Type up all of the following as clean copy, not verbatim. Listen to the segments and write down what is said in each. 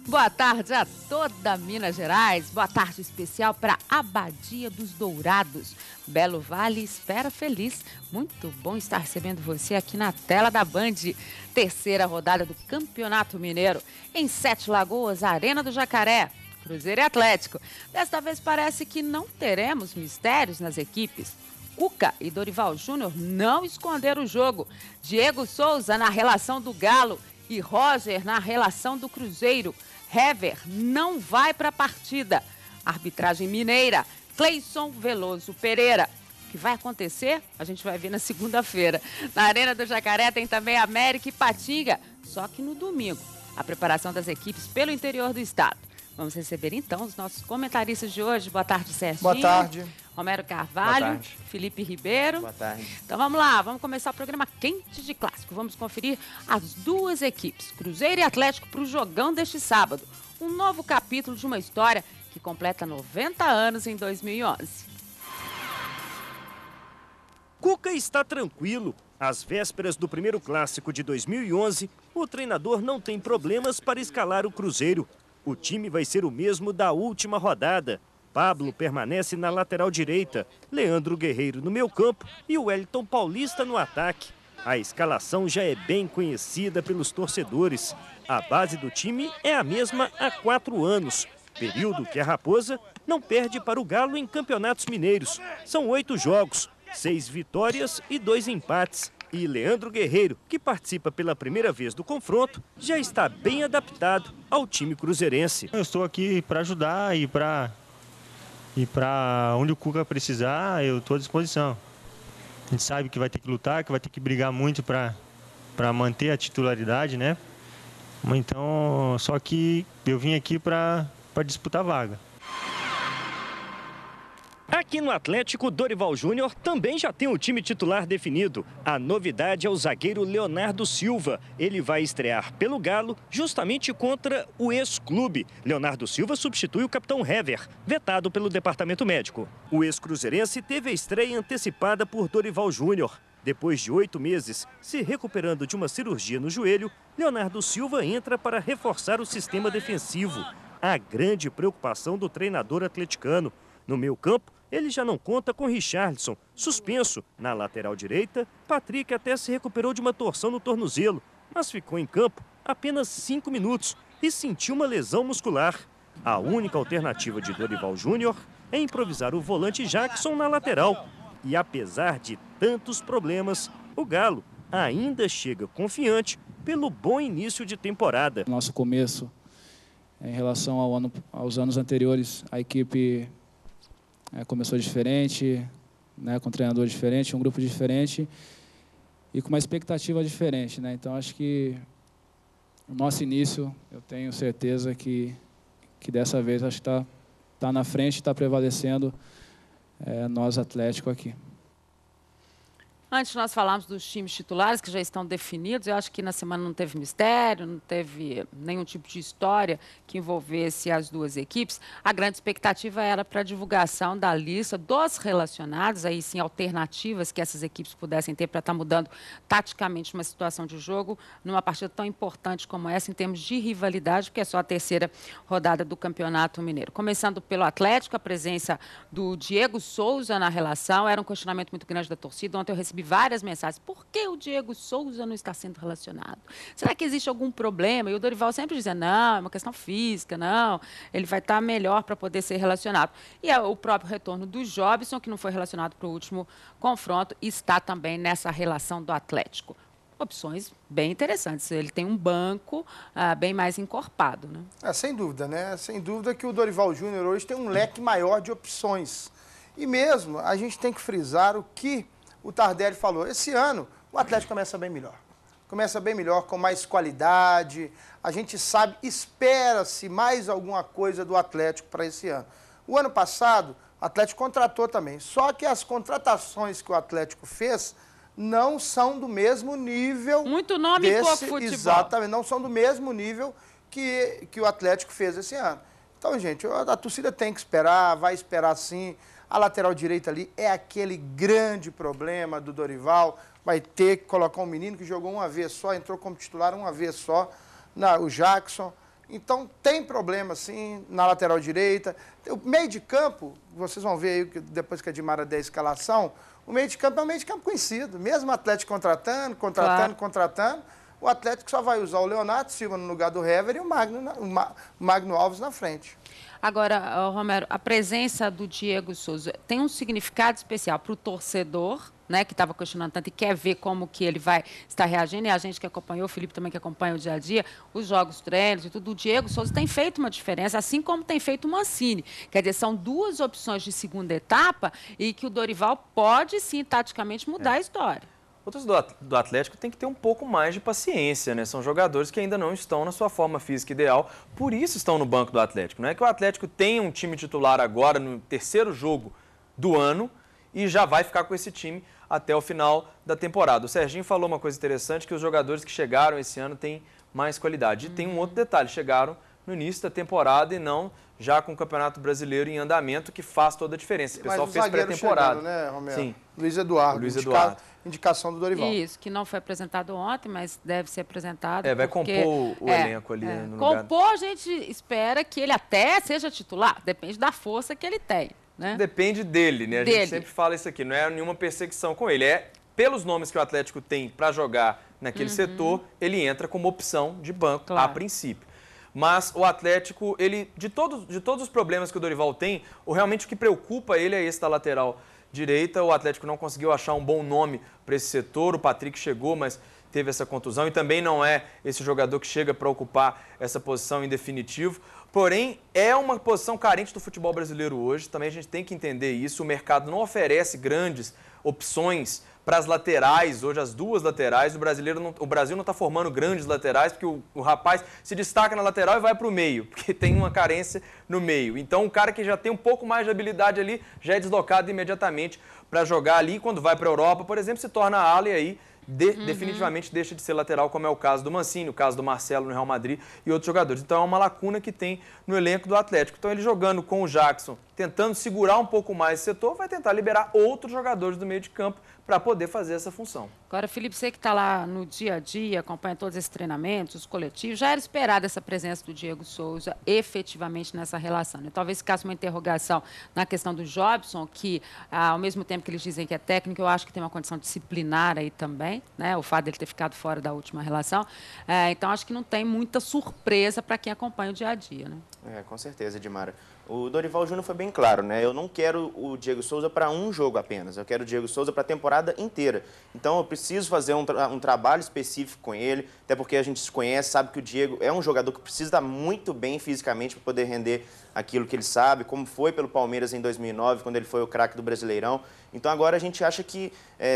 Boa tarde a toda Minas Gerais. Boa tarde especial para Abadia dos Dourados. Belo Vale espera feliz. Muito bom estar recebendo você aqui na tela da Band. Terceira rodada do Campeonato Mineiro. Em Sete Lagoas, Arena do Jacaré. Cruzeiro e Atlético. Desta vez parece que não teremos mistérios nas equipes. Cuca e Dorival Júnior não esconderam o jogo. Diego Souza na relação do Galo e Roger na relação do Cruzeiro. Hever não vai para a partida. Arbitragem mineira, Cleison Veloso Pereira. O que vai acontecer? A gente vai ver na segunda-feira. Na Arena do Jacaré tem também América e Patinga, só que no domingo. A preparação das equipes pelo interior do estado. Vamos receber então os nossos comentaristas de hoje. Boa tarde, Serginho. Boa tarde. Romero Carvalho. Boa tarde. Felipe Ribeiro. Boa tarde. Então vamos lá, vamos começar o programa quente de clássico. Vamos conferir as duas equipes, Cruzeiro e Atlético, para o jogão deste sábado. Um novo capítulo de uma história que completa 90 anos em 2011. Cuca está tranquilo. Às vésperas do primeiro clássico de 2011, o treinador não tem problemas para escalar o Cruzeiro. O time vai ser o mesmo da última rodada. Pablo permanece na lateral direita, Leandro Guerreiro no meio-campo e o Wellington Paulista no ataque. A escalação já é bem conhecida pelos torcedores. A base do time é a mesma há 4 anos, período que a Raposa não perde para o Galo em campeonatos mineiros. São 8 jogos, 6 vitórias e 2 empates. E Leandro Guerreiro, que participa pela primeira vez do confronto, já está bem adaptado ao time cruzeirense. Eu estou aqui para ajudar e para onde o Cuca precisar, eu estou à disposição. A gente sabe que vai ter que lutar, que vai ter que brigar muito para manter a titularidade, né? Então, só que eu vim aqui para disputar vaga. Aqui no Atlético, Dorival Júnior também já tem o time titular definido. A novidade é o zagueiro Leonardo Silva. Ele vai estrear pelo Galo justamente contra o ex-clube. Leonardo Silva substitui o capitão Hever, vetado pelo departamento médico. O ex-cruzeirense teve a estreia antecipada por Dorival Júnior. Depois de 8 meses, se recuperando de uma cirurgia no joelho, Leonardo Silva entra para reforçar o sistema defensivo. A grande preocupação do treinador atleticano. No meio-campo, ele já não conta com Richarlison, suspenso. Na lateral direita, Patrick até se recuperou de uma torção no tornozelo, mas ficou em campo apenas 5 minutos e sentiu uma lesão muscular. A única alternativa de Dorival Júnior é improvisar o volante Jackson na lateral. E apesar de tantos problemas, o Galo ainda chega confiante pelo bom início de temporada. Nosso começo, em relação aos anos anteriores, a equipe começou diferente, né, com um treinador diferente, um grupo diferente e com uma expectativa diferente, né? Então acho que o nosso início, eu tenho certeza que dessa vez acho que tá na frente, está prevalecendo nós Atlético aqui. Antes nós falamos dos times titulares que já estão definidos. Eu acho que na semana não teve mistério, não teve nenhum tipo de história que envolvesse as duas equipes. A grande expectativa era para a divulgação da lista dos relacionados, aí sim alternativas que essas equipes pudessem ter para estar mudando taticamente uma situação de jogo numa partida tão importante como essa em termos de rivalidade, porque é só a terceira rodada do Campeonato Mineiro. Começando pelo Atlético, a presença do Diego Souza na relação era um questionamento muito grande da torcida. Ontem eu recebi várias mensagens. Por que o Diego Souza não está sendo relacionado? Será que existe algum problema? E o Dorival sempre dizia, não, é uma questão física, não, ele vai estar melhor para poder ser relacionado. E o próprio retorno do Jobson, que não foi relacionado para o último confronto, está também nessa relação do Atlético. Opções bem interessantes. Ele tem um banco bem mais encorpado, né? Sem dúvida, né? Sem dúvida que o Dorival Júnior hoje tem um leque maior de opções. E mesmo a gente tem que frisar o que o Tardelli falou. Esse ano o Atlético começa bem melhor. Começa bem melhor, com mais qualidade. A gente sabe, espera-se mais alguma coisa do Atlético para esse ano. O ano passado, o Atlético contratou também. Só que as contratações que o Atlético fez não são do mesmo nível. Muito nome e pouco futebol. Exatamente, não são do mesmo nível que o Atlético fez esse ano. Então, gente, a torcida tem que esperar, vai esperar sim. A lateral direita ali é aquele grande problema do Dorival. Vai ter que colocar um menino que jogou uma vez só, entrou como titular uma vez só, o Jackson. Então, tem problema, sim, na lateral direita. O meio de campo, vocês vão ver aí, depois que a Dimara der a escalação, o meio de campo é um meio de campo conhecido. Mesmo o Atlético contratando, o Atlético só vai usar o Leonardo Silva no lugar do Hever e o Magno Alves na frente. Agora, Romero, a presença do Diego Souza tem um significado especial para o torcedor, né, que estava questionando tanto e quer ver como que ele vai estar reagindo, e a gente que acompanhou, o Felipe também que acompanha o dia a dia, os jogos, treinos e tudo, o Diego Souza tem feito uma diferença, assim como tem feito o Mancini. Quer dizer, são duas opções de segunda etapa e que o Dorival pode, sim, taticamente mudar a história. O torcedor do Atlético tem que ter um pouco mais de paciência, né? São jogadores que ainda não estão na sua forma física ideal, por isso estão no banco do Atlético. Não é que o Atlético tenha um time titular agora no terceiro jogo do ano e já vai ficar com esse time até o final da temporada. O Serginho falou uma coisa interessante, que os jogadores que chegaram esse ano têm mais qualidade. E tem um outro detalhe, chegaram no início da temporada e não já com o Campeonato Brasileiro em andamento, que faz toda a diferença. O pessoal fez pré-temporada. Né, Romero? Sim. Luiz Eduardo. Luiz Eduardo. Indicação do Dorival. Isso, que não foi apresentado ontem, mas deve ser apresentado. Vai compor o elenco ali no lugar. Compor, a gente espera que ele até seja titular, depende da força que ele tem. Né? Depende dele, né? A gente sempre fala isso aqui, não é nenhuma perseguição com ele. É pelos nomes que o Atlético tem para jogar naquele setor, ele entra como opção de banco, a princípio. Mas o Atlético, ele de todos os problemas que o Dorival tem, realmente o que preocupa ele é esse da lateral direita. O Atlético não conseguiu achar um bom nome para esse setor. O Patrick chegou, mas teve essa contusão e também não é esse jogador que chega para ocupar essa posição em definitivo. Porém, é uma posição carente do futebol brasileiro hoje. Também a gente tem que entender isso. O mercado não oferece grandes opções para as laterais, hoje as duas laterais. O Brasil não está formando grandes laterais, porque o rapaz se destaca na lateral e vai para o meio, porque tem uma carência no meio. Então, o cara que já tem um pouco mais de habilidade ali, já é deslocado imediatamente para jogar ali. Quando vai para a Europa, por exemplo, se torna ala e aí definitivamente deixa de ser lateral, como é o caso do Mancini, o caso do Marcelo no Real Madrid e outros jogadores. Então é uma lacuna que tem no elenco do Atlético. Então ele jogando com o Jackson, tentando segurar um pouco mais esse setor, vai tentar liberar outros jogadores do meio de campo para poder fazer essa função. Agora, Felipe, você que está lá no dia a dia, acompanha todos esses treinamentos, os coletivos, já era esperada essa presença do Diego Souza efetivamente nessa relação, né? Talvez ficasse uma interrogação na questão do Jobson, que ao mesmo tempo que eles dizem que é técnico, eu acho que tem uma condição disciplinar aí também, né? O fato dele ter ficado fora da última relação. Então, acho que não tem muita surpresa para quem acompanha o dia a dia, né? Com certeza, Dimara. O Dorival Júnior foi bem claro, né? Eu não quero o Diego Souza para um jogo apenas, eu quero o Diego Souza para a temporada inteira. Então eu preciso fazer um trabalho específico com ele, até porque a gente se conhece, sabe que o Diego é um jogador que precisa estar muito bem fisicamente para poder render aquilo que ele sabe, como foi pelo Palmeiras em 2009, quando ele foi o craque do Brasileirão. Então agora a gente acha que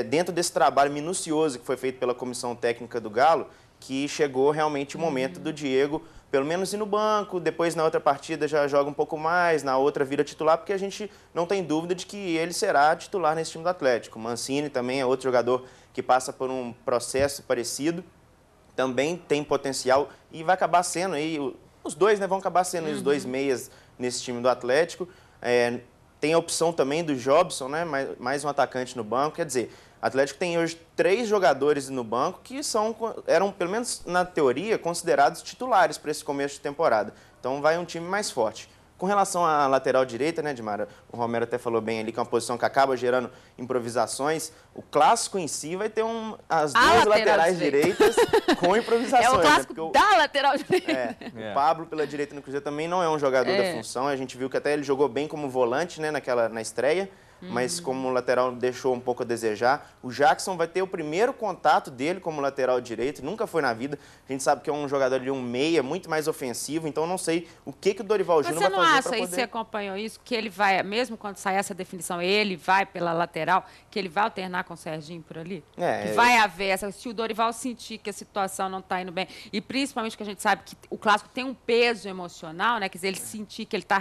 dentro desse trabalho minucioso que foi feito pela comissão técnica do Galo, que chegou realmente o momento do Diego pelo menos ir no banco, depois na outra partida já joga um pouco mais, na outra vira titular, porque a gente não tem dúvida de que ele será titular nesse time do Atlético. O Mancini também é outro jogador que passa por um processo parecido, também tem potencial e vai acabar sendo aí, os dois, né, vão acabar sendo os dois meias nesse time do Atlético. Tem a opção também do Jobson, né, mais um atacante no banco, quer dizer, o Atlético tem hoje 3 jogadores no banco que eram, pelo menos na teoria, considerados titulares para esse começo de temporada. Então vai um time mais forte. Com relação à lateral direita, né, Dimara? O Romero até falou bem ali que é uma posição que acaba gerando improvisações. O clássico em si vai ter as duas laterais direitas com improvisações. É o clássico, né? Da lateral direita. O Pablo pela direita no Cruzeiro também não é um jogador da função. A gente viu que até ele jogou bem como volante, né, na estreia. Mas como o lateral deixou um pouco a desejar. O Jackson vai ter o primeiro contato dele como lateral direito, nunca foi na vida. A gente sabe que é um jogador de um meia, muito mais ofensivo, então não sei o que o Dorival Júnior vai fazer para poder... Você não acha, e você acompanhou isso, que ele vai, mesmo quando sair essa definição, ele vai pela lateral, que ele vai alternar com o Serginho por ali? Que vai haver, se o Dorival sentir que a situação não está indo bem, e principalmente que a gente sabe que o clássico tem um peso emocional, né? Quer dizer, ele sentir que ele está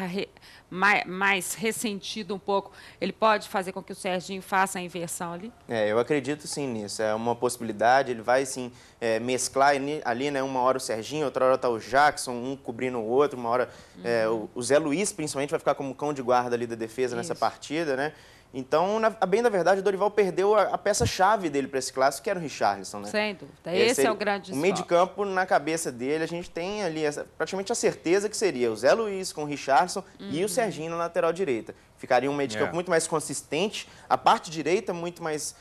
mais ressentido um pouco, ele pode fazer com que o Serginho faça a inversão ali? Eu acredito sim nisso. É uma possibilidade. Ele vai sim mesclar ali, né? Uma hora o Serginho, outra hora está o Jackson, um cobrindo o outro, uma hora o Zé Luiz, principalmente, vai ficar como cão de guarda ali da defesa nessa partida, né? Então, a bem da verdade, o Dorival perdeu a peça-chave dele para esse clássico, que era o Richarlison, né? Sem dúvida. Esse é o grande desfalque. O meio de campo, na cabeça dele, a gente tem ali praticamente a certeza que seria o Zé Luiz com o Richarlison e o Serginho na lateral direita. Ficaria um meio de campo muito mais consistente, a parte direita muito mais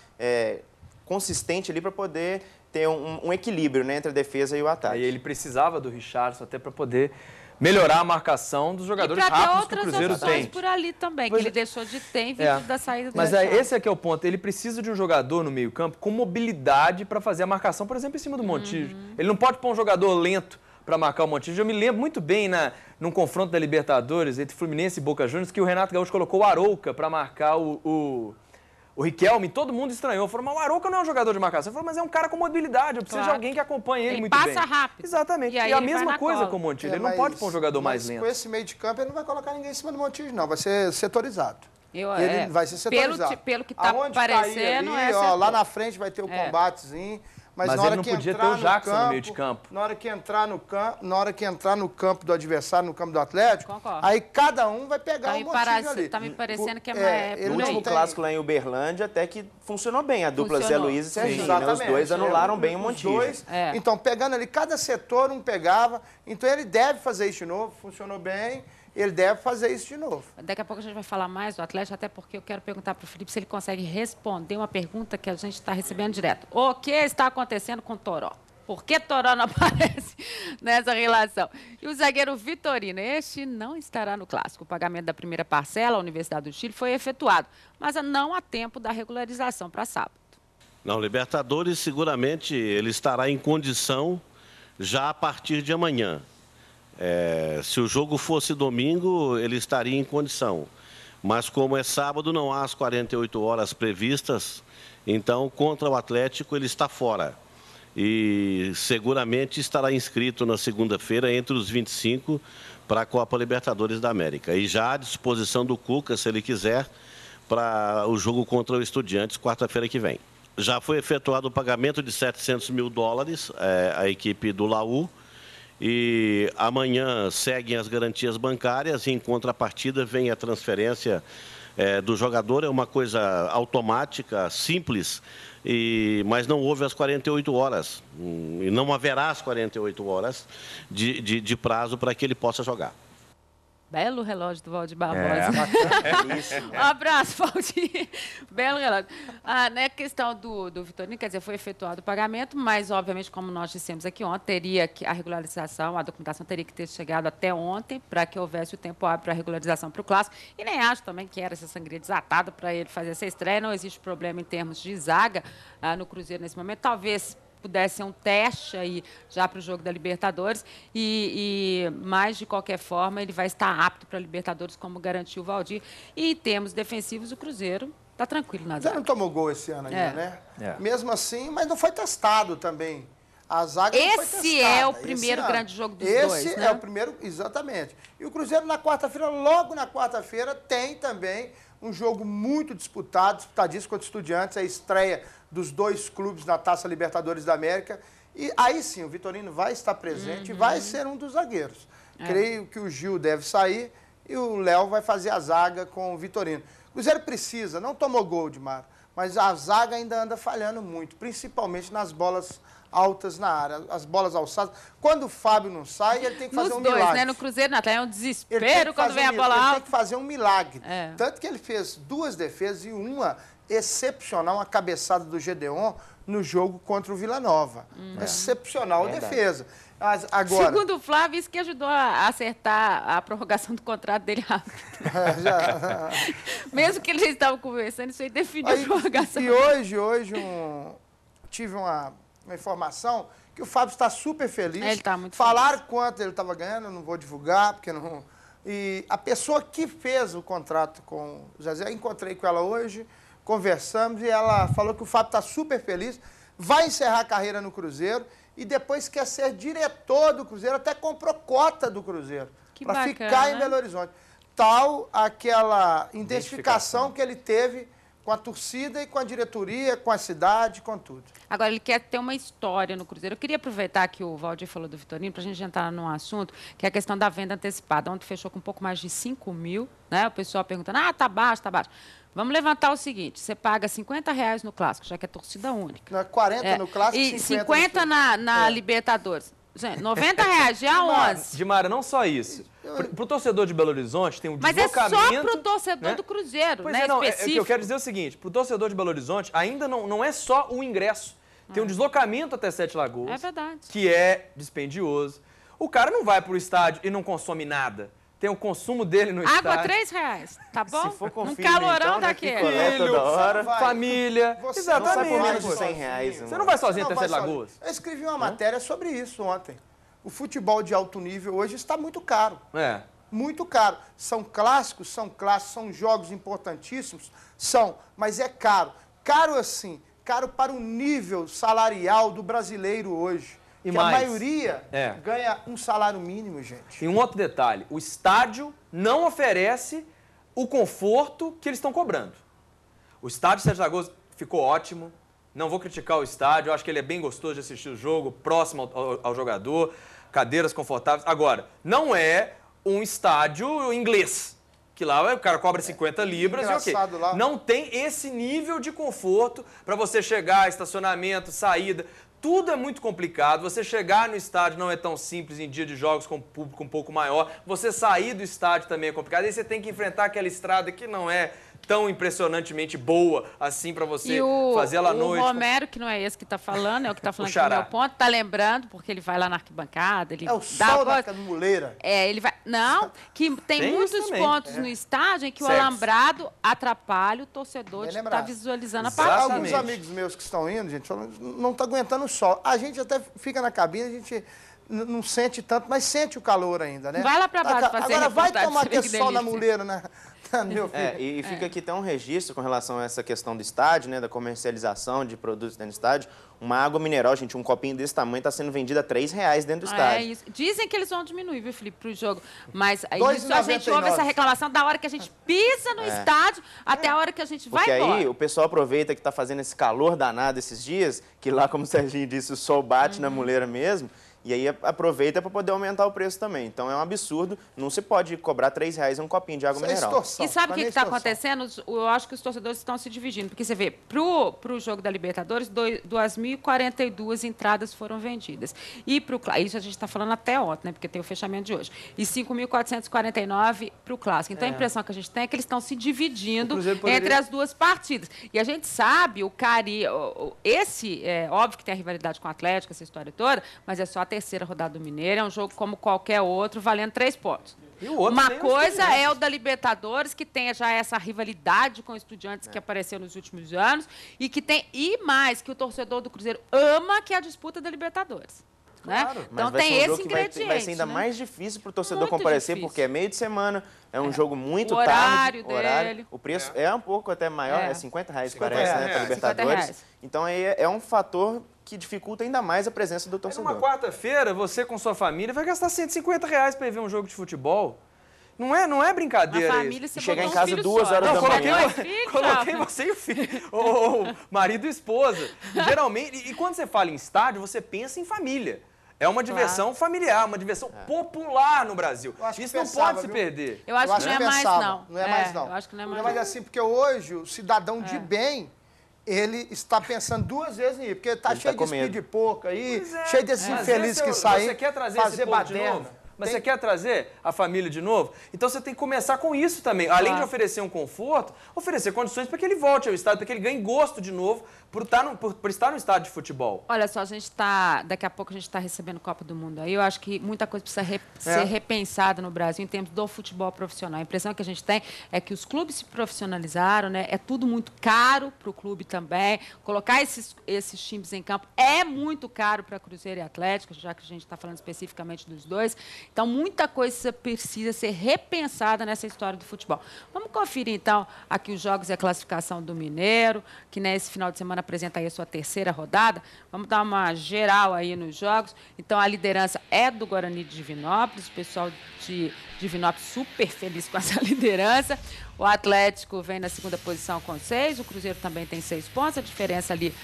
consistente ali para poder ter um equilíbrio, né, entre a defesa e o ataque. Aí ele precisava do Richarlison até para poder melhorar a marcação dos jogadores rápidos que o Cruzeiro tem. E outras por ali também, que ele deixou de ter em virtude da saída do Mas esse é que é o ponto. Ele precisa de um jogador no meio-campo com mobilidade para fazer a marcação, por exemplo, em cima do Montijo. Ele não pode pôr um jogador lento para marcar o Montijo. Eu me lembro muito bem num confronto da Libertadores entre Fluminense e Boca Juniors que o Renato Gaúcho colocou o Arouca para marcar o Riquelme, todo mundo estranhou. Falou, mas o Arouca não é um jogador de marcação. Ele falou, mas é um cara com mobilidade, eu preciso de alguém que acompanhe ele muito bem. Ele passa rápido. Exatamente. E a mesma coisa com o Montijo. Ele não pode pôr um jogador mais lento. Com esse meio de campo, ele não vai colocar ninguém em cima do Montijo, não. Vai ser setorizado. Ele vai ser setorizado. Pelo que está parecendo, ali, lá na frente vai ter o combatezinho. Mas na hora ele não que podia ter o Jackson no meio de campo. Na hora que entrar no campo do adversário, no campo do Atlético, aí cada um vai pegar um Montijo ali. Tá me parecendo que é o último clássico lá em Uberlândia até que funcionou bem. A dupla Zé Luiz e Serginho, né? Os dois anularam bem o Montijo. Então, pegando ali, cada setor um pegava. Então, ele deve fazer isso de novo. Funcionou bem. Ele deve fazer isso de novo. Daqui a pouco a gente vai falar mais do Atlético, até porque eu quero perguntar para o Felipe se ele consegue responder uma pergunta que a gente está recebendo direto. O que está acontecendo com o Toró? Por que Toró não aparece nessa relação? E o zagueiro Vitorino, este não estará no clássico. O pagamento da primeira parcela à Universidade do Chile foi efetuado, mas não há tempo da regularização para sábado. Não, Libertadores, seguramente ele estará em condição já a partir de amanhã. Se o jogo fosse domingo, ele estaria em condição. Mas como é sábado, não há as 48 horas previstas, então contra o Atlético ele está fora. E seguramente estará inscrito na segunda-feira entre os 25 para a Copa Libertadores da América. E já à disposição do Cuca, se ele quiser, para o jogo contra o Estudiantes, quarta-feira que vem. Já foi efetuado o pagamento de $700 mil à equipe do Laú. E amanhã seguem as garantias bancárias e em contrapartida vem a transferência do jogador. É uma coisa automática, simples, mas não houve as 48 horas. E não haverá as 48 horas de prazo para que ele possa jogar. Belo relógio do Valdir Barbosa. Um abraço, Valdir. Belo relógio. Na questão do Vitorino, quer dizer, foi efetuado o pagamento, mas, obviamente, como nós dissemos aqui ontem, a regularização, a documentação teria que ter chegado até ontem para que houvesse o tempo hábil para a regularização para o clássico. E nem acho também que era essa sangria desatada para ele fazer essa estreia. Não existe problema em termos de zaga no Cruzeiro nesse momento. Talvez pudesse ser um teste aí já para o jogo da Libertadores, mas, de qualquer forma, ele vai estar apto para a Libertadores, como garantiu o Valdir. E em termos defensivos, o Cruzeiro está tranquilo na zaga. Já não tomou gol esse ano ainda, né? Mesmo assim, mas não foi testado também. A zaga não foi testada. Esse é o primeiro grande jogo dos dois, né? Esse é o primeiro, exatamente. E o Cruzeiro, na quarta-feira, logo na quarta-feira, tem também um jogo muito disputadíssimo contra o Estudiantes, a estreia dos dois clubes na Taça Libertadores da América. E aí sim, o Vitorino vai estar presente e vai ser um dos zagueiros. Creio que o Gil deve sair e o Léo vai fazer a zaga com o Vitorino. O Cruzeiro precisa, não tomou gol, Dimar, mas a zaga ainda anda falhando muito, principalmente nas bolas altas na área, as bolas alçadas. Quando o Fábio não sai, ele tem que fazer um milagre. Nos dois, né? No Cruzeiro, Natália, é um desespero quando vem a bola alta. Ele tem que fazer um milagre. Tanto que ele fez 2 defesas e uma excepcional, uma cabeçada do Gedeon no jogo contra o Vila Nova. Excepcional defesa. Mas agora, segundo o Flávio, isso que ajudou a acertar a prorrogação do contrato dele rápido. Mesmo que eles estavam conversando, isso aí definiu a prorrogação. E hoje tive uma informação que o Fábio está super feliz. Ele está muito Falaram feliz. Quanto ele estava ganhando, eu não vou divulgar, porque não... E a pessoa que fez o contrato com o Zezé, encontrei com ela hoje, conversamos e ela falou que o Fábio está super feliz, vai encerrar a carreira no Cruzeiro e depois quer ser diretor do Cruzeiro, até comprou cota do Cruzeiro para ficar em Belo Horizonte. Tal aquela identificação que ele teve com a torcida e com a diretoria, com a cidade, com tudo. Agora, ele quer ter uma história no Cruzeiro. Eu queria aproveitar que o Valdir falou do Vitorino, para a gente entrar num assunto, que é a questão da venda antecipada. Ontem fechou com um pouco mais de 5 mil, né? O pessoal perguntando, tá baixo, tá baixo. Vamos levantar o seguinte, você paga R$50 no Clássico, já que é torcida única. 40 no Clássico e 50 na Libertadores. Gente, R$90, dia 11. Dimara, não só isso. Para o torcedor de Belo Horizonte tem um deslocamento... Mas é só para o torcedor, né, do Cruzeiro, pois né? Não, específico. o que eu quero dizer é o seguinte, para o torcedor de Belo Horizonte ainda não é só o ingresso. Tem um deslocamento até Sete Lagoas. É verdade. Que é dispendioso. O cara não vai para o estádio e não consome nada. Tem o consumo dele no estádio. Água, R$3, tá bom? Se for com um filho, calorão então, daquele. Filho, toda hora. Família. Você Exatamente. Não sai por mais de R$100. Você não vai sozinho Não até vai Sete sozinho. Lagoas. Eu escrevi uma matéria sobre isso ontem. O futebol de alto nível hoje está muito caro. É. Muito caro. São clássicos, são jogos importantíssimos, mas é caro. Caro assim, caro para o nível salarial do brasileiro hoje. E que mais, a maioria ganha um salário mínimo, gente. E um outro detalhe, o estádio não oferece o conforto que eles estão cobrando. O estádio Sete Lagoas ficou ótimo, não vou criticar o estádio, eu acho que ele é bem gostoso de assistir o jogo, próximo ao jogador, cadeiras confortáveis. Agora, não é um estádio inglês, que lá o cara cobra 50 libras e ok. Lá. Não tem esse nível de conforto para você chegar, estacionamento, saída. Tudo é muito complicado. Você chegar no estádio não é tão simples em dia de jogos com público um pouco maior. Você sair do estádio também é complicado. Aí você tem que enfrentar aquela estrada que não é tão impressionantemente boa assim para você fazer ela à noite. O Romero, que não é esse que está falando, é o que está falando aqui no meu ponto, está lembrando, porque ele vai lá na arquibancada. Ele o sol da muleira. Ele vai... Não, que tem muitos pontos no estádio em que o alambrado atrapalha o torcedor de estar visualizando a partida. Alguns amigos meus que estão indo, gente, falam, não está aguentando o sol. A gente até fica na cabine, a gente não sente tanto, mas sente o calor ainda, né? Vai lá para baixo fazer Agora vai reportagem, tomar você vê aquele que sol na delícia. muleira, né? Meu filho. E fica aqui até um registro com relação a essa questão do estádio, né, da comercialização de produtos dentro do estádio. Uma água mineral, gente, um copinho desse tamanho está sendo vendida a R$3 dentro do estádio. É isso. Dizem que eles vão diminuir, viu, Felipe, para o jogo. Mas aí R$2,99. a gente ouve essa reclamação da hora que a gente pisa no estádio até a hora que a gente vai embora. Porque aí o pessoal aproveita que está fazendo esse calor danado esses dias, que lá, como o Serginho disse, o sol bate na muleira mesmo. E aí aproveita para poder aumentar o preço também. Então é um absurdo, não se pode cobrar R$3 um copinho de água mineral. E sabe o que está acontecendo? Eu acho que os torcedores estão se dividindo. Porque você vê, para o jogo da Libertadores, 2.042 entradas foram vendidas. E para o Clássico, isso a gente está falando até ontem, né? Porque tem o fechamento de hoje. E 5.449 para o Clássico. Então a impressão que a gente tem é que eles estão se dividindo entre as duas partidas. E a gente sabe, óbvio que tem a rivalidade com o Atlético, essa história toda, mas é só a terceira rodada do Mineiro, é um jogo como qualquer outro, valendo 3 pontos. Uma coisa é o da Libertadores, que tem já essa rivalidade com Estudiantes que apareceu nos últimos anos, e que tem, mais, que o torcedor do Cruzeiro ama, que é a disputa da Libertadores. Claro. Né? Então Mas tem vai ser um esse jogo ingrediente. Que vai ser ainda mais difícil para o torcedor Muito comparecer, difícil. porque é meio de semana, é um jogo muito o tarde. Dele. O preço é um pouco até maior, é R$50, parece, né, para Libertadores. R$50. Então aí é um fator que dificulta ainda mais a presença do torcedor. Numa quarta-feira, você com sua família vai gastar R$150 para ir ver um jogo de futebol. Não é brincadeira família, isso. você Chegar em botou casa filho 2 só, horas né? da manhã. Coloquei você e o filho, ou marido e esposa. Geralmente, e quando você fala em estádio, você pensa em família. É uma diversão familiar, uma diversão popular no Brasil. Isso não pode se perder. Eu acho que não é mais, não. Não é mais, não. Eu acho que não é mais, mas assim, porque hoje o cidadão de bem, ele está pensando 2 vezes nisso, porque está cheio de espírito de porco aí, cheio desses infelizes que saem. Você quer trazer esse povo de novo? Mas você quer trazer a família de novo? Então você tem que começar com isso também. Além de oferecer um conforto, oferecer condições para que ele volte ao estádio, para que ele ganhe gosto de novo por estar no estádio de futebol. Olha só, daqui a pouco a gente está recebendo Copa do Mundo aí. Eu acho que muita coisa precisa ser repensada no Brasil em termos do futebol profissional. A impressão que a gente tem é que os clubes se profissionalizaram, né? É tudo muito caro para o clube também. Colocar esses times em campo é muito caro para Cruzeiro e Atlético, já que a gente está falando especificamente dos dois. Então, muita coisa precisa ser repensada nessa história do futebol. Vamos conferir, então, aqui os jogos e a classificação do Mineiro, que nesse final de semana apresenta aí a sua terceira rodada. Vamos dar uma geral aí nos jogos. Então, a liderança é do Guarani de Divinópolis, o pessoal de Divinópolis super feliz com essa liderança. O Atlético vem na segunda posição com 6, o Cruzeiro também tem 6 pontos, a diferença ali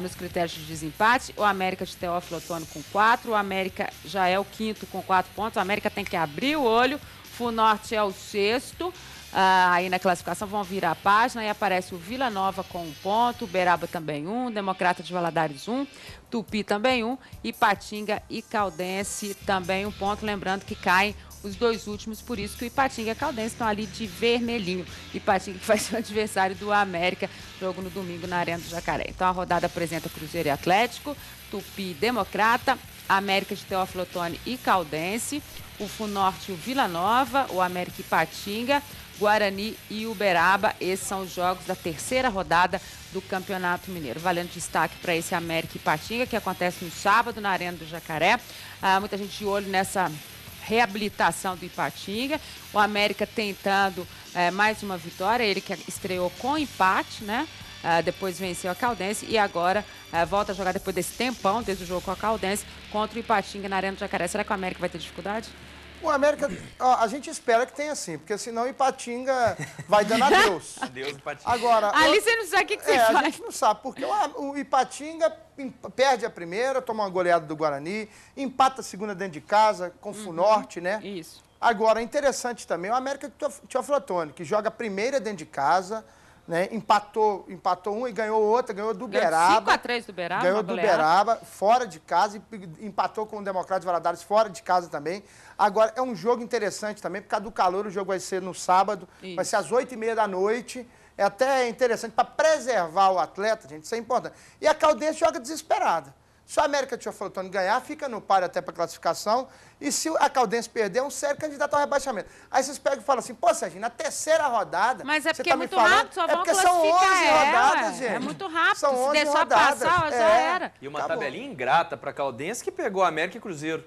nos critérios de desempate. O América de Teófilo Otoni com 4, o América já é o quinto com 4 pontos, o América tem que abrir o olho, o Funorte é o sexto. Aí na classificação vão virar a página e aparece o Vila Nova com 1 ponto, Uberaba também 1, Democrata de Valadares 1, Tupi também 1, Ipatinga e Caldense também 1 ponto, lembrando que caem os 2 últimos, por isso que o Ipatinga e a Caldense estão ali de vermelhinho. Ipatinga que vai ser o adversário do América, jogo no domingo na Arena do Jacaré. Então a rodada apresenta Cruzeiro e Atlético, Tupi e Democrata, América de Teófilo Otoni e Caldense, o Funorte e o Vila Nova, o América e Ipatinga, Guarani e Uberaba. Esses são os jogos da terceira rodada do Campeonato Mineiro. Valendo destaque para esse América e Ipatinga, que acontece no sábado na Arena do Jacaré. Muita gente de olho nessa reabilitação do Ipatinga. O América tentando mais uma vitória, ele que estreou com empate, né? Depois venceu a Caldense e agora volta a jogar depois desse tempão, desde o jogo com a Caldense, contra o Ipatinga na Arena do Jacaré. Será que o América vai ter dificuldade? O América, a gente espera que tenha sim, porque senão o Ipatinga vai dando adeus. Adeus, Ipatinga. Agora, ali você não sabe o que você faz. A gente não sabe, porque o Ipatinga perde a primeira, toma uma goleada do Guarani, empata a segunda dentro de casa, com o Funorte, né? Isso. Agora, interessante também, o América Teófilo Otoni, que joga a primeira dentro de casa, né? Empatou uma e ganhou outra, ganhou do Uberaba. 5-3 do Uberaba. Ganhou do Uberaba, fora de casa, e empatou com o Democrata de Valadares, fora de casa também. Agora, é um jogo interessante também, por causa do calor, o jogo vai ser no sábado, vai ser às 8h30 da noite. É até interessante para preservar o atleta, gente, isso é importante. E a Caldense joga desesperada. Se o América Teófilo Otoni ganhar, fica no páreo até para classificação. E se a Caldense perder, é um sério candidato ao rebaixamento. Aí vocês pegam e falam assim, pô, Serginho, na terceira rodada... Mas é porque tá é muito rápido, só vão classificar são 11 rodadas, gente. É muito rápido, são 11 se deixar rodadas. passar, já era. E uma tabelinha ingrata para a Caldense que pegou América e Cruzeiro.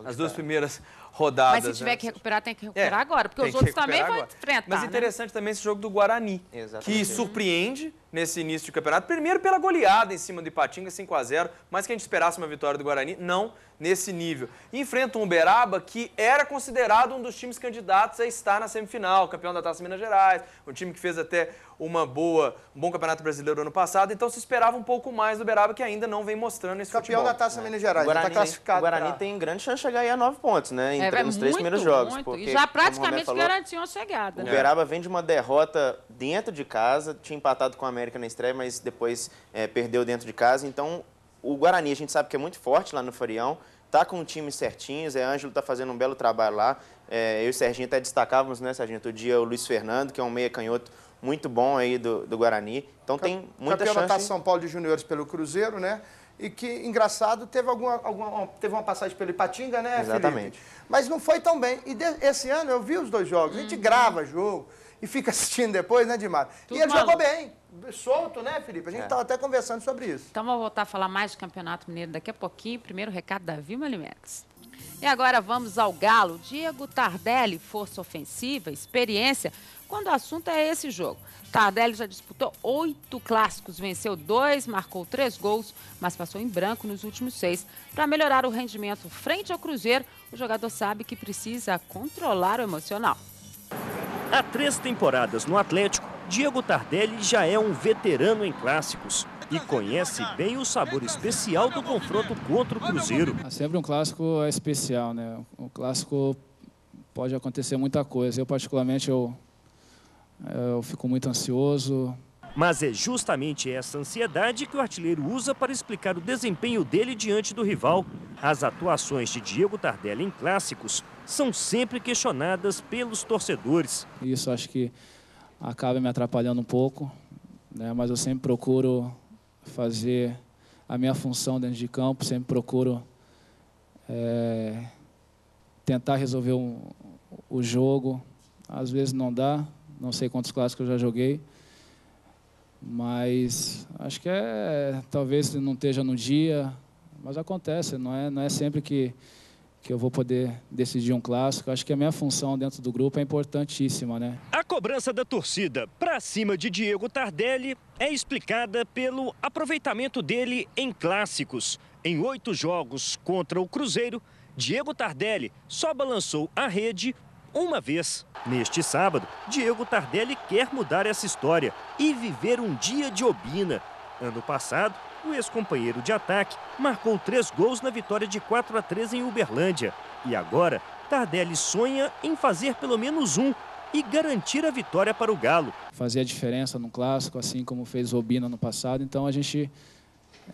As duas primeiras rodadas. Mas se tiver que recuperar, tem que recuperar agora, porque os outros também vão enfrentar. Mas interessante também esse jogo do Guarani, que surpreende nesse início de campeonato. Primeiro pela goleada em cima do Ipatinga, 5-0, mas que a gente esperasse uma vitória do Guarani, não nesse nível. E enfrenta um Uberaba que era considerado um dos times candidatos a estar na semifinal, campeão da Taça Minas Gerais, um time que fez até um bom campeonato brasileiro ano passado, então se esperava um pouco mais do Uberaba, que ainda não vem mostrando esse campeão futebol. da Taça Minas Gerais, o Guarani, está classificado. O Guarani tem grande chance de chegar aí a 9 pontos, né? Nos 3 primeiros jogos. Porque, e já praticamente garantiu a chegada. O Uberaba vem de uma derrota dentro de casa, tinha empatado com a América na estreia, mas depois perdeu dentro de casa. Então, o Guarani, a gente sabe que é muito forte lá no Farião, tá com o time certinho, Zé Ângelo tá fazendo um belo trabalho lá. Eu e o Serginho até destacávamos, né, Serginho, outro dia o Luiz Fernando, que é um meia canhoto muito bom aí do Guarani. Então tem muita chance. Campeão da Taça São Paulo de Juniores pelo Cruzeiro, né? E que, engraçado, teve uma passagem pelo Ipatinga, né, Exatamente. Felipe? Mas não foi tão bem. E esse ano eu vi os 2 jogos. A gente grava jogo e fica assistindo depois, né, Dimar? E ele jogou bem. Solto, né, Felipe? A gente estava até conversando sobre isso. Então vamos voltar a falar mais de Campeonato Mineiro daqui a pouquinho. Primeiro recado da Vilma Alimentos. E agora vamos ao Galo. Diego Tardelli, força ofensiva, experiência, quando o assunto é esse jogo. Tardelli já disputou 8 clássicos, venceu 2, marcou 3 gols, mas passou em branco nos últimos 6. Para melhorar o rendimento frente ao Cruzeiro, o jogador sabe que precisa controlar o emocional. Há 3 temporadas no Atlético, Diego Tardelli já é um veterano em clássicos e conhece bem o sabor especial do confronto contra o Cruzeiro. Sempre um clássico é especial, né? O clássico pode acontecer muita coisa. Eu, particularmente, eu fico muito ansioso. Mas é justamente essa ansiedade que o artilheiro usa para explicar o desempenho dele diante do rival. As atuações de Diego Tardelli em clássicos são sempre questionadas pelos torcedores. Isso acho que acaba me atrapalhando um pouco, né? Mas eu sempre procuro fazer a minha função dentro de campo, sempre procuro tentar resolver o jogo. Às vezes não dá, não sei quantos clássicos eu já joguei, mas acho que talvez não esteja no dia, mas acontece, não é sempre que que eu vou poder decidir um clássico. Acho que a minha função dentro do grupo é importantíssima, né? A cobrança da torcida para cima de Diego Tardelli é explicada pelo aproveitamento dele em clássicos. Em 8 jogos contra o Cruzeiro, Diego Tardelli só balançou a rede uma vez. Neste sábado, Diego Tardelli quer mudar essa história e viver um dia de Obina. Ano passado, o ex-companheiro de ataque marcou 3 gols na vitória de 4-3 em Uberlândia. E agora, Tardelli sonha em fazer pelo menos um e garantir a vitória para o Galo. Fazer a diferença no clássico, assim como fez o Obina no passado. Então a gente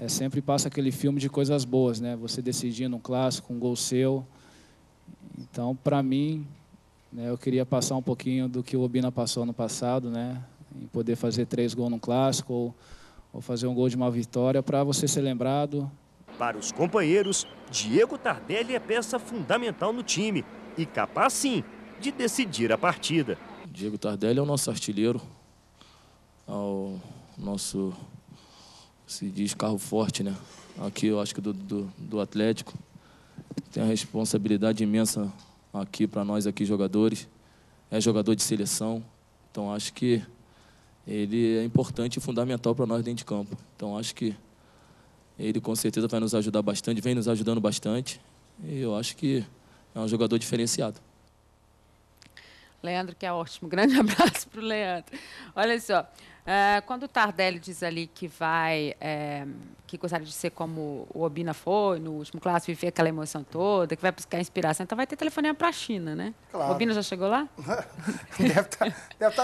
sempre passa aquele filme de coisas boas, né? Você decidindo um clássico, um gol seu. Então, para mim, né, eu queria passar um pouquinho do que o Obina passou no passado, né? Em poder fazer 3 gols no clássico ou fazer um gol de uma vitória para você ser lembrado. Para os companheiros, Diego Tardelli é peça fundamental no time e capaz, sim, de decidir a partida. Diego Tardelli é o nosso artilheiro, o nosso, se diz, carro forte, né? Aqui eu acho que do Atlético. Tem a responsabilidade imensa aqui para nós aqui jogadores. É jogador de seleção, então acho que ele é importante e fundamental para nós dentro de campo. Então acho que ele com certeza vai nos ajudar bastante, vem nos ajudando bastante. E eu acho que é um jogador diferenciado. Leandro, que é ótimo. Grande abraço para o Leandro. Olha só, quando o Tardelli diz ali que que gostaria de ser como o Obina foi no último clássico, viver aquela emoção toda, que vai buscar inspiração, então vai ter telefonema para a China, né? Claro. O Obina já chegou lá? deve estar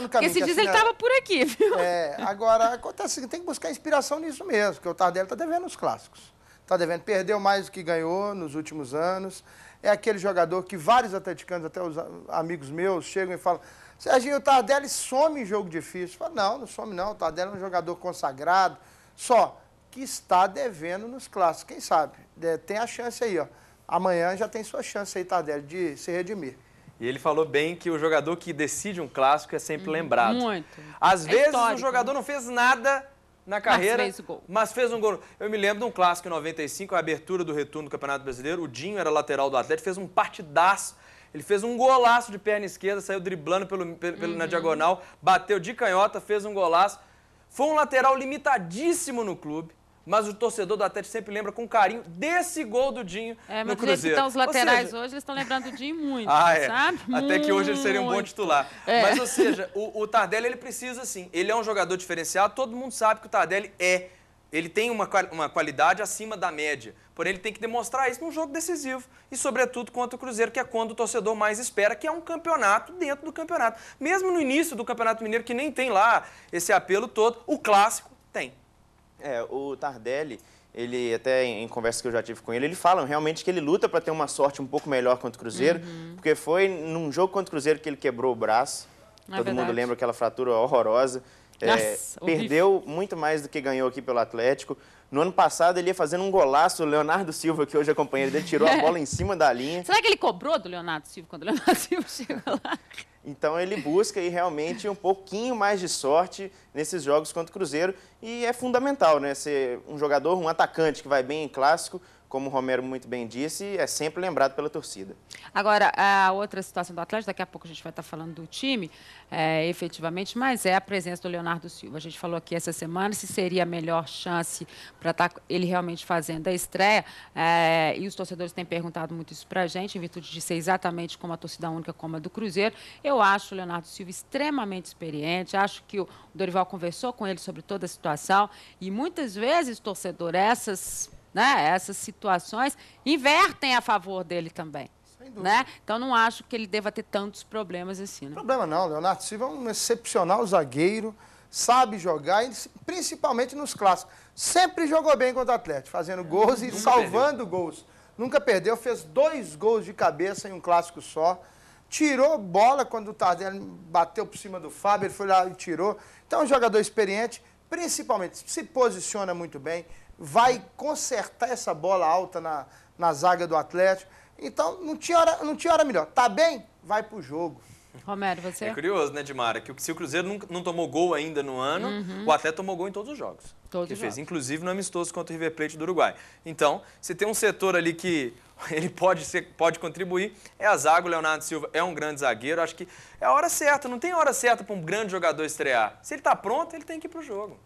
no caminho. Porque se diz ele estava por aqui, viu? Agora, acontece que tem que buscar inspiração nisso mesmo, porque o Tardelli está devendo os clássicos. Está devendo, perdeu mais do que ganhou nos últimos anos. É aquele jogador que vários atleticanos, até os amigos meus, chegam e falam: Serginho, o Tardelli some em jogo difícil. Fala, não some não, o Tardelli é um jogador consagrado, só que está devendo nos clássicos. Quem sabe? Tem a chance aí, ó. Amanhã já tem sua chance aí, Tardelli, de se redimir. E ele falou bem que o jogador que decide um clássico é sempre lembrado. Muito. Às vezes o jogador não fez nada na carreira, mas fez um gol. Eu me lembro de um clássico em 95, a abertura do retorno do Campeonato Brasileiro. O Dinho era lateral do Atlético, fez um partidaço. Ele fez um golaço de perna esquerda, saiu driblando na diagonal, bateu de canhota, fez um golaço. Foi um lateral limitadíssimo no clube, mas o torcedor do Atlético sempre lembra com carinho desse gol do Dinho no Cruzeiro. Mas do jeito que estão os laterais hoje, eles estão lembrando do Dinho muito, sabe? Até que hoje ele seria um bom titular. Mas, ou seja, o Tardelli, ele precisa, assim, ele é um jogador diferenciado, todo mundo sabe que o Tardelli ele tem uma qualidade acima da média, porém ele tem que demonstrar isso num jogo decisivo e, sobretudo, contra o Cruzeiro, que é quando o torcedor mais espera, que é um campeonato dentro do campeonato. Mesmo no início do Campeonato Mineiro, que nem tem lá esse apelo todo, o clássico tem. O Tardelli, ele até em conversa que eu já tive com ele, ele fala realmente que ele luta para ter uma sorte um pouco melhor contra o Cruzeiro, porque foi num jogo contra o Cruzeiro que ele quebrou o braço, todo mundo lembra aquela fratura horrorosa. Perdeu muito mais do que ganhou aqui pelo Atlético. No ano passado ele ia fazendo um golaço, o Leonardo Silva, que hoje é companheiro dele, tirou a bola em cima da linha. Será que ele cobrou do Leonardo Silva quando o Leonardo Silva chegou lá? Então ele busca aí realmente um pouquinho mais de sorte nesses jogos contra o Cruzeiro e é fundamental, né? Ser um jogador, um atacante que vai bem em clássico, como o Romero muito bem disse, é sempre lembrado pela torcida. Agora, a outra situação do Atlético, daqui a pouco a gente vai estar falando do time, efetivamente, mas é a presença do Leonardo Silva. A gente falou aqui essa semana se seria a melhor chance para estar ele realmente fazendo a estreia, e os torcedores têm perguntado muito isso para a gente, em virtude de ser exatamente como a torcida única, como a do Cruzeiro. Eu acho o Leonardo Silva extremamente experiente, acho que o Dorival conversou com ele sobre toda a situação, e muitas vezes, torcedor, essas situações invertem a favor dele também. Sem dúvida. Né? Então, não acho que ele deva ter tantos problemas assim. Né? Problema não. Leonardo Silva é um excepcional zagueiro, sabe jogar, e principalmente nos clássicos. Sempre jogou bem contra o Atlético, fazendo gols e salvando gols. Nunca perdeu, fez 2 gols de cabeça em um clássico só. Tirou bola quando o Tardelli bateu por cima do Fábio, ele foi lá e tirou. Então, é um jogador experiente, principalmente se posiciona muito bem, vai consertar essa bola alta na zaga do Atlético. Então, não tinha hora melhor. Tá bem? vai pro jogo. Romero, você? É curioso, né, Dimara, que se o Cruzeiro não tomou gol ainda no ano, o Atlético tomou gol em todos os jogos. Todos que os fez, jogos. inclusive no amistoso contra o River Plate do Uruguai. Então, se tem um setor ali que ele pode contribuir, é a zaga. O Leonardo Silva é um grande zagueiro. Acho que é a hora certa, não tem hora certa para um grande jogador estrear. Se ele está pronto, ele tem que ir para o jogo.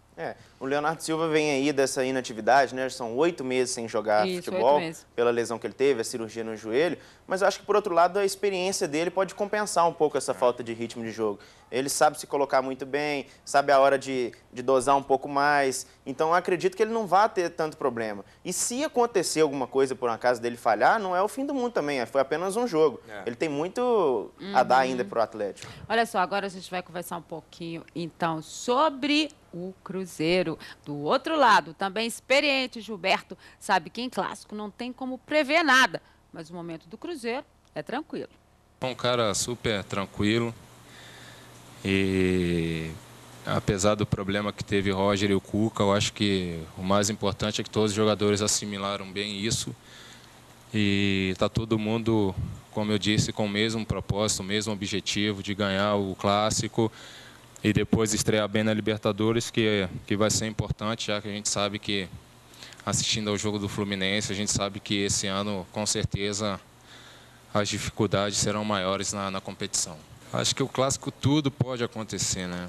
O Leonardo Silva vem aí dessa inatividade, né? São 8 meses sem jogar futebol, pela lesão que ele teve, a cirurgia no joelho. Mas eu acho que, por outro lado, a experiência dele pode compensar um pouco essa falta de ritmo de jogo. Ele sabe se colocar muito bem, sabe a hora de dosar um pouco mais. Então, eu acredito que ele não vai ter tanto problema. E se acontecer alguma coisa, por um acaso, dele falhar, não é o fim do mundo também. Foi apenas um jogo. Ele tem muito a dar ainda para o Atlético. Olha só, agora a gente vai conversar um pouquinho, então, sobre o Cruzeiro. Do outro lado, também experiente, Gilberto sabe que em clássico não tem como prever nada, mas o momento do Cruzeiro é tranquilo. É um cara super tranquilo e, apesar do problema que teve Roger e o Cuca, eu acho que o mais importante é que todos os jogadores assimilaram bem isso e está todo mundo, como eu disse, com o mesmo propósito, o mesmo objetivo de ganhar o clássico e depois estrear bem na Libertadores, que vai ser importante, já que a gente sabe que, assistindo ao jogo do Fluminense, a gente sabe que esse ano, com certeza, as dificuldades serão maiores na competição. Acho que o clássico tudo pode acontecer, né?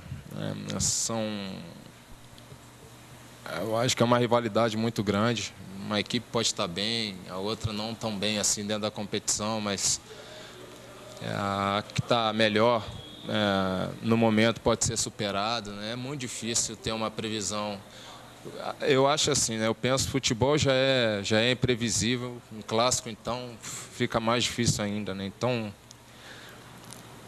Eu acho que é uma rivalidade muito grande. Uma equipe pode estar bem, a outra não tão bem assim dentro da competição, mas a que está melhor no momento pode ser superado, né? É muito difícil ter uma previsão. Eu acho assim, né? Eu penso que futebol já é imprevisível, um clássico então fica mais difícil ainda, né? Então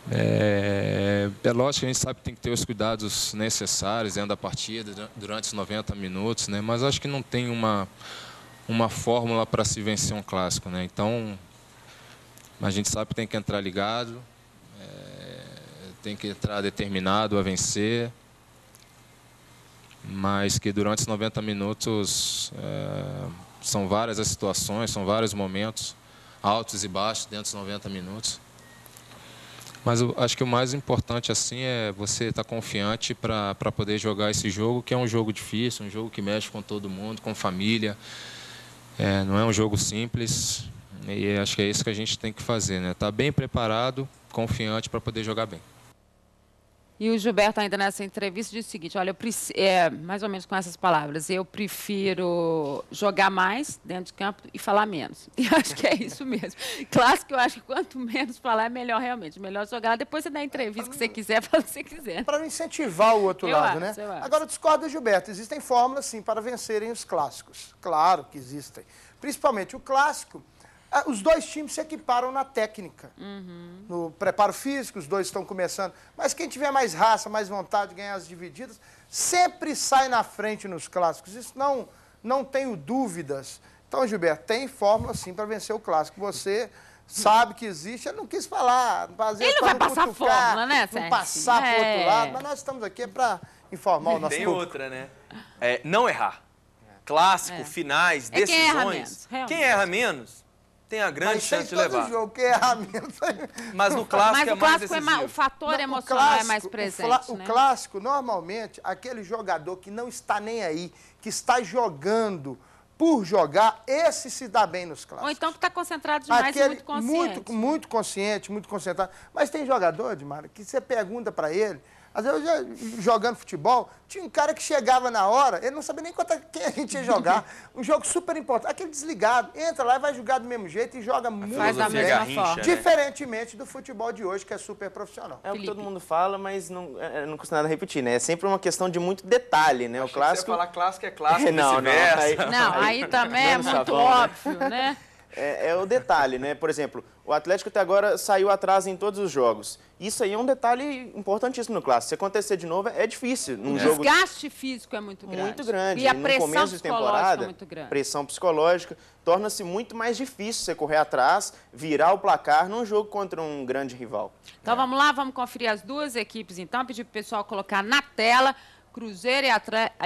é lógico que a gente sabe que tem que ter os cuidados necessários dentro da partida durante os 90 minutos, né? Mas acho que não tem uma fórmula para se vencer um clássico, né? Então a gente sabe que tem que entrar ligado, tem que entrar determinado a vencer, mas que durante os 90 minutos são várias as situações, são vários momentos, altos e baixos dentro dos 90 minutos. Mas eu acho que o mais importante assim é você estar confiante para poder jogar esse jogo, que é um jogo difícil, um jogo que mexe com todo mundo, com família. Não é um jogo simples e acho que é isso que a gente tem que fazer, né? Estar bem preparado, confiante para poder jogar bem. E o Gilberto, ainda nessa entrevista, disse o seguinte, olha, mais ou menos com essas palavras, eu prefiro jogar mais dentro de campo e falar menos. E acho que é isso mesmo. Clássico, eu acho que quanto menos falar, é melhor realmente. Melhor jogar, depois você dá a entrevista que você quiser, fala o que você quiser. Para não incentivar o outro lado, né? Agora, eu discordo, Gilberto, existem fórmulas, sim, para vencerem os clássicos. Claro que existem. Principalmente o clássico. Os dois times se equiparam na técnica, no preparo físico, os dois estão começando. Mas quem tiver mais raça, mais vontade de ganhar as divididas, sempre sai na frente nos clássicos. Isso não tenho dúvidas. Então, Gilberto, tem fórmula sim para vencer o clássico. Você sabe que existe, ele não quis falar. Ele não vai passar fórmula, né, Sérgio? Não passar para o outro lado, mas nós estamos aqui para informar o nosso Tem público. outra, né? Não errar. Clássico, finais, decisões. Quem erra menos tem a grande chance de levar. Todo jogo, quem erra menos. Mas no clássico mais decisivo. O fator emocional é mais presente, O clássico, normalmente, aquele jogador que não está nem aí, que está jogando por jogar, esse se dá bem nos clássicos. Ou então que está concentrado demais e muito consciente. Muito consciente, muito concentrado. Mas tem jogador, Dimara, que você pergunta para ele. Às vezes, eu jogando futebol, tinha um cara que chegava na hora, ele não sabia nem quem a gente ia jogar. Um jogo super importante. Aquele desligado, entra lá e vai jogar do mesmo jeito e joga muito bem. Diferentemente do futebol de hoje, que é super profissional. É o que todo mundo fala, mas não custa nada repetir, né? É sempre uma questão de muito detalhe, né? O clássico... Se você falar clássico, é clássico, vice-versa. Aí também é muito óbvio, né? É o detalhe, né? Por exemplo, o Atlético até agora saiu atrás em todos os jogos. Isso aí é um detalhe importantíssimo no clássico. Se acontecer de novo, é difícil. O desgaste físico é muito grande. Muito grande. E a pressão começo de temporada, é muito grande. Pressão psicológica, torna-se muito mais difícil você correr atrás, virar o placar num jogo contra um grande rival. Então vamos lá, vamos conferir as duas equipes então, pedir para o pessoal colocar na tela Cruzeiro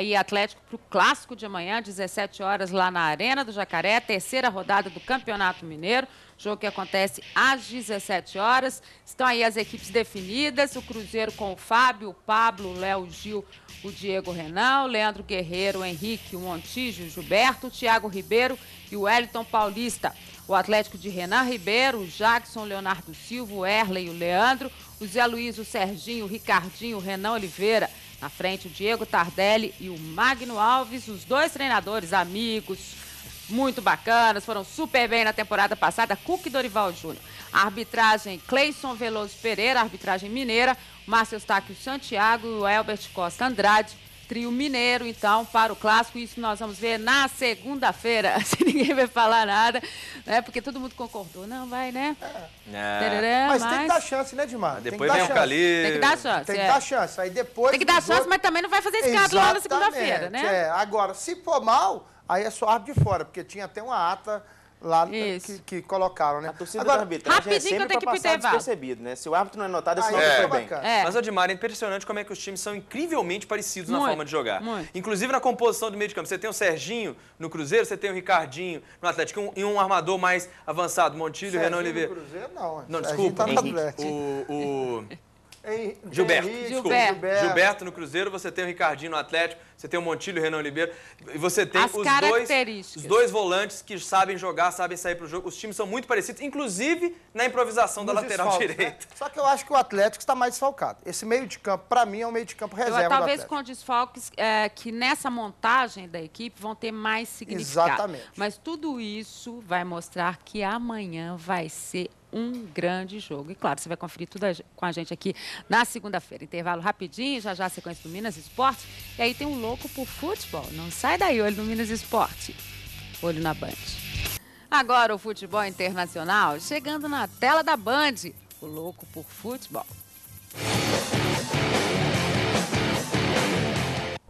e Atlético para o clássico de amanhã, 17 horas, lá na Arena do Jacaré, terceira rodada do Campeonato Mineiro. Jogo que acontece às 17 horas. Estão aí as equipes definidas. O Cruzeiro com o Fábio, o Pablo, o Léo, o Gil, o Diego Renan, o Leandro Guerreiro, o Henrique, o Montijo, o Gilberto, o Thiago Ribeiro e o Wellington Paulista. O Atlético de Renan Ribeiro, o Jackson, o Leonardo Silva, o Erley, o Leandro, o Zé Luiz, o Serginho, o Ricardinho, o Renan Oliveira. Na frente, o Diego Tardelli e o Magno Alves, os dois treinadores amigos, muito bacanas, foram super bem na temporada passada, Cuca e Dorival Júnior. A arbitragem, Cleison Veloso Pereira, arbitragem mineira, Márcio Eustáquio Santiago e o Elbert Costa Andrade, trio mineiro, então, para o clássico. Isso nós vamos ver na segunda-feira, se ninguém vai falar nada, né? Porque todo mundo concordou. Não, vai, né? Mas tem que dar chance, né, Dimar? Depois vem o Calil. Tem que dar chance. Tem que dar chance. Aí depois... Tem que dar chance, mas também não vai fazer escândalo lá na segunda-feira, né? Agora, se for mal, aí é só árbitro de fora, porque tinha até uma ata lá que colocaram, né? A torcida da arbitragem é sempre para passar despercebido, né? Se o árbitro não é notado, é sinal que foi bem. Mas, Odimar, é impressionante como é que os times são incrivelmente parecidos na forma de jogar. Inclusive na composição do meio de campo. Você tem o Serginho no Cruzeiro, você tem o Ricardinho no Atlético e um armador mais avançado, Montilho, Renan Oliveira. No Cruzeiro, não. Não, desculpa. Gilberto no Cruzeiro, você tem o Ricardinho no Atlético, você tem o Montilho e o Renan Oliveira, e você tem os dois volantes que sabem jogar, sabem sair pro jogo. Os times são muito parecidos, inclusive na improvisação da lateral direita. Né? Só que eu acho que o Atlético está mais desfalcado. Esse meio de campo, para mim, é um meio de campo reserva do talvez Atlético. com desfalques que nessa montagem da equipe vão ter mais significado. Exatamente. Mas tudo isso vai mostrar que amanhã vai ser um grande jogo. E, claro, você vai conferir tudo com a gente aqui na segunda-feira. Intervalo rapidinho, já a sequência do Minas Esporte. E aí tem um louco por futebol. Não sai daí, olho no Minas Esporte. Olho na Band. Agora o futebol internacional chegando na tela da Band. O louco por futebol.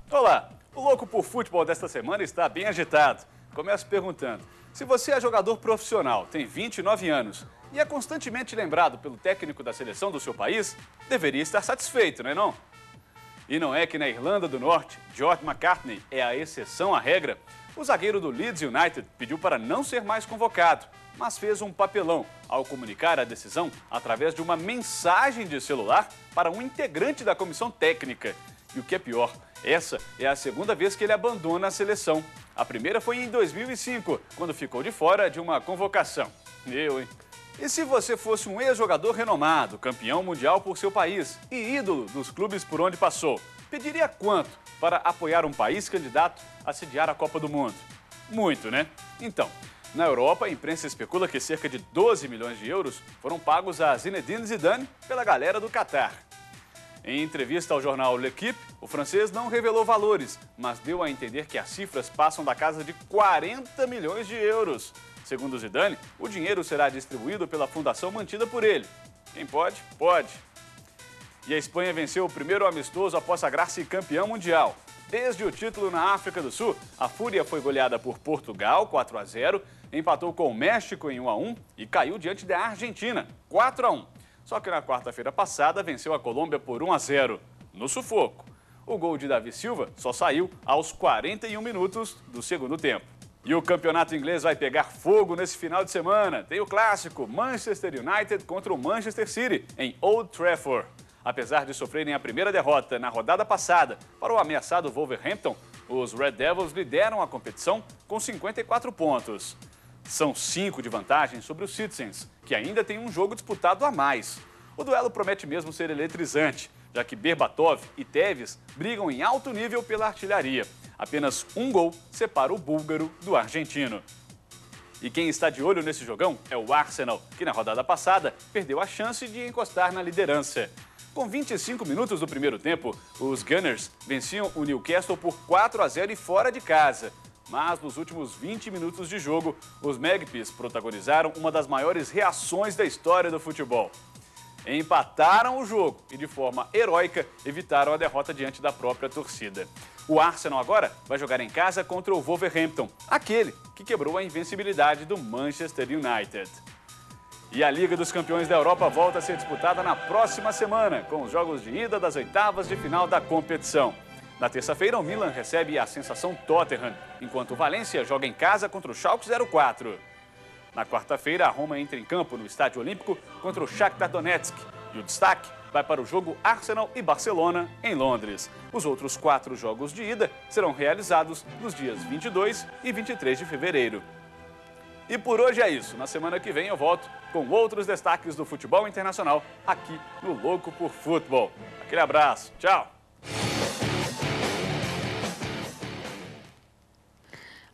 Olá, o louco por futebol desta semana está bem agitado. Começo perguntando, se você é jogador profissional, tem 29 anos e é constantemente lembrado pelo técnico da seleção do seu país, deveria estar satisfeito, não é não? E não é que na Irlanda do Norte, George McCartney é a exceção à regra. O zagueiro do Leeds United pediu para não ser mais convocado, mas fez um papelão ao comunicar a decisão através de uma mensagem de celular para um integrante da comissão técnica. E o que é pior, essa é a segunda vez que ele abandona a seleção. A primeira foi em 2005, quando ficou de fora de uma convocação. Hein? E se você fosse um ex-jogador renomado, campeão mundial por seu país e ídolo dos clubes por onde passou, pediria quanto para apoiar um país candidato a sediar a Copa do Mundo? Muito, né? Então, na Europa, a imprensa especula que cerca de 12 milhões de euros foram pagos a Zinedine Zidane pela galera do Catar. Em entrevista ao jornal L'Équipe, o francês não revelou valores, mas deu a entender que as cifras passam da casa de 40 milhões de euros. Segundo Zidane, o dinheiro será distribuído pela fundação mantida por ele. Quem pode, pode. E a Espanha venceu o primeiro amistoso após sagrar-se campeão mundial. Desde o título na África do Sul, a Fúria foi goleada por Portugal, 4-0, empatou com o México em 1-1 e caiu diante da Argentina, 4-1. Só que na quarta-feira passada venceu a Colômbia por 1-0, no sufoco. O gol de Davi Silva só saiu aos 41 minutos do segundo tempo. E o campeonato inglês vai pegar fogo nesse final de semana. Tem o clássico Manchester United contra o Manchester City, em Old Trafford. Apesar de sofrerem a primeira derrota na rodada passada para o ameaçado Wolverhampton, os Red Devils lideram a competição com 54 pontos. São 5 de vantagem sobre os Citizens, que ainda tem um jogo disputado a mais. O duelo promete mesmo ser eletrizante, já que Berbatov e Tevez brigam em alto nível pela artilharia. Apenas um gol separa o búlgaro do argentino. E quem está de olho nesse jogão é o Arsenal, que na rodada passada perdeu a chance de encostar na liderança. Com 25 minutos do primeiro tempo, os Gunners venciam o Newcastle por 4-0 e fora de casa. Mas nos últimos 20 minutos de jogo, os Magpies protagonizaram uma das maiores reações da história do futebol. Empataram o jogo e, de forma heróica, evitaram a derrota diante da própria torcida. O Arsenal agora vai jogar em casa contra o Wolverhampton, aquele que quebrou a invencibilidade do Manchester United. E a Liga dos Campeões da Europa volta a ser disputada na próxima semana, com os jogos de ida das oitavas de final da competição. Na terça-feira, o Milan recebe a sensação Tottenham, enquanto o Valência joga em casa contra o Schalke 04. Na quarta-feira, a Roma entra em campo no Estádio Olímpico contra o Shakhtar Donetsk. E o destaque vai para o jogo Arsenal e Barcelona, em Londres. Os outros 4 jogos de ida serão realizados nos dias 22 e 23 de fevereiro. E por hoje é isso. Na semana que vem eu volto com outros destaques do futebol internacional aqui no Louco por Futebol. Aquele abraço. Tchau.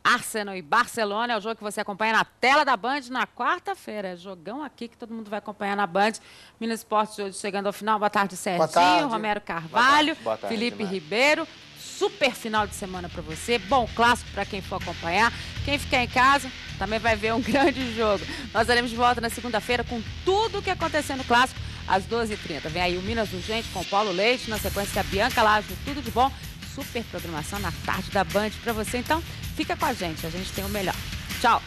Arsenal e Barcelona é o jogo que você acompanha na tela da Band na quarta-feira. Jogão aqui que todo mundo vai acompanhar na Band. Minas Esportes hoje chegando ao final. Boa tarde, Serginho. Boa tarde. Romero Carvalho. Boa tarde, Felipe Mara. Ribeiro. Super final de semana para você. Bom clássico para quem for acompanhar. Quem ficar em casa também vai ver um grande jogo. Nós estaremos de volta na segunda-feira com tudo o que aconteceu no clássico às 12h30. Vem aí o Minas Urgente com o Paulo Leite. Na sequência, a Bianca Laje, tudo de bom. Super programação na tarde da Band para você. Então, fica com a gente tem o melhor. Tchau!